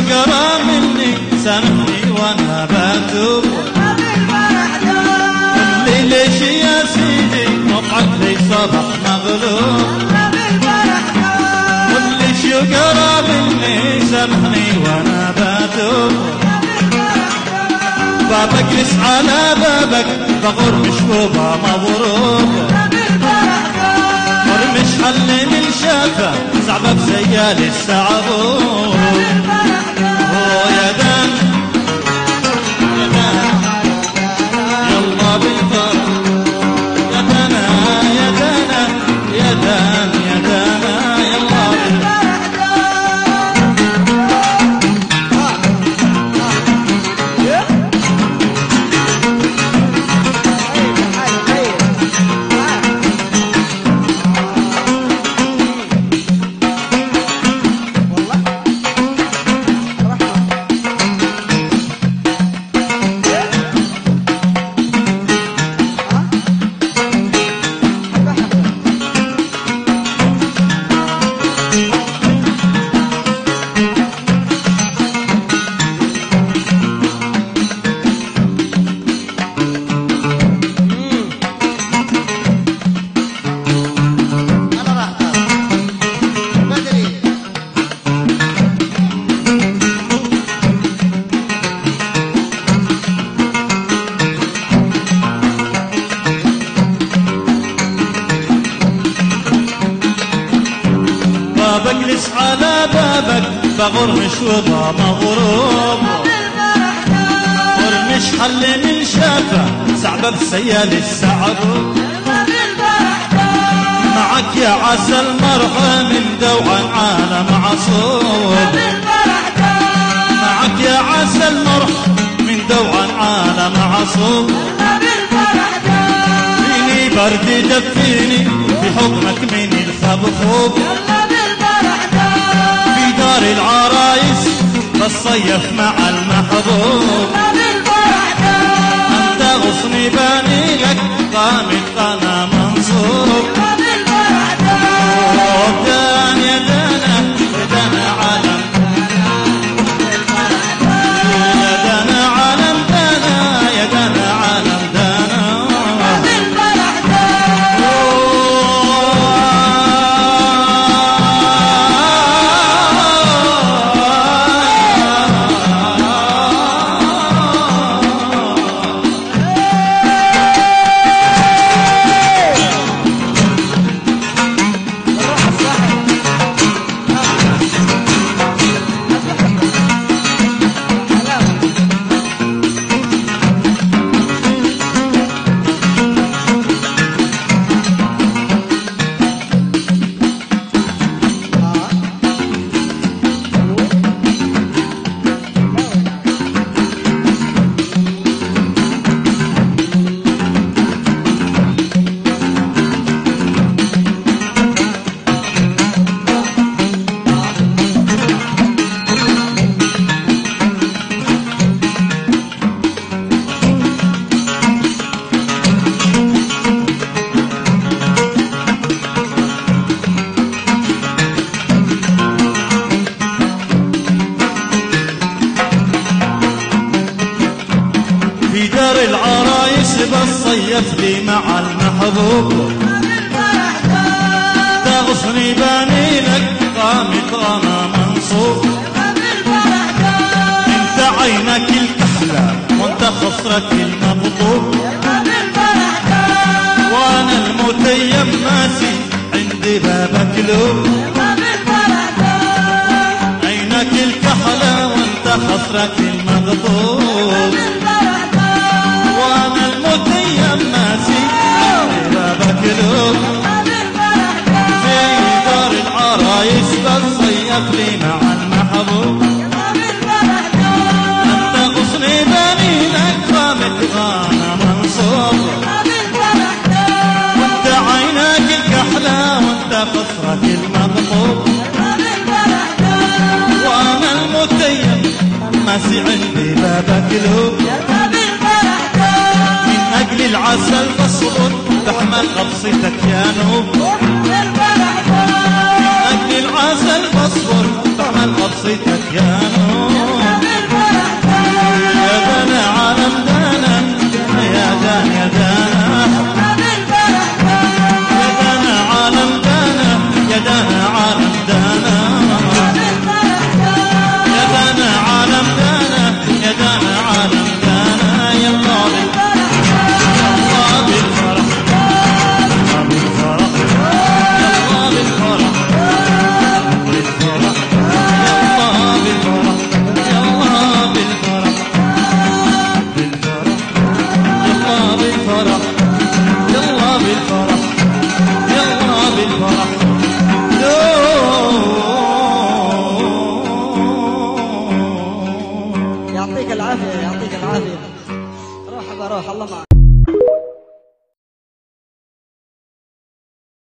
قرا مني سامحني وانا بتوب. اللي ليش يا سيدي وقعك لي صبح مغلوب. واللي شو قرا مني سامحني وانا بتوب. بابك لس على بابك بغر مشكوبة مضروب. ورمش حل من شافه صعبة بسيال السعبوب. يا دان يا دان يلا بالفرح يا دانا يا دانا يا دان يا دانا يلا بالفرح. بجلس على بابك بغر مشوبة مغروب. ورمش حل من شافه صعبة بسيال السعبوب. معك يا عسل مرحى من دوعا عالم عصوب. معك يا عسل مرحى من دوعا عالم عصوب. فيني برد دفيني بحضنك من الخبخوب. في دار العرايس بصيف مع المحبوب. انت غصني باني لك قامت انا منصوب. دان يا دانا يا دانا عالم يا دانا عالم دانا يا دانا عالم دانا. في دار العرايس بصيف لي مع المحبوب. تغصني باني لك قامت انا منصوب. انت عينك الكحلة وانت خصرك المبطوب. وانا المتيم ماسي عندي بابك لوب. عينك الكحلة وانت خصرك المبطوب. وانا المتيم ماسي عندي بابك لوب. في دار العرايس بصيف لي مع المحبوب. انت غصني بني لك قامت انا منصوب. وانت عينك الكحلة وانت خصرك المغضوب. وانا المتيم ماسي عندي بابك لوب. من اجل العسل فاصبر تحمل قبصتك يا نوب. من اجل العسل فاصبر تحمل قبصتك قصتك يا نور يا دنا عالم دنا يا دنا يا دنا يا دنا عالم دنا يا دنا عالم دنا يا دنا عالم دنا يا دنا عالم دنا يلا بالفرح يعطيك العافية يعطيك العافية. روح بروح الله معك.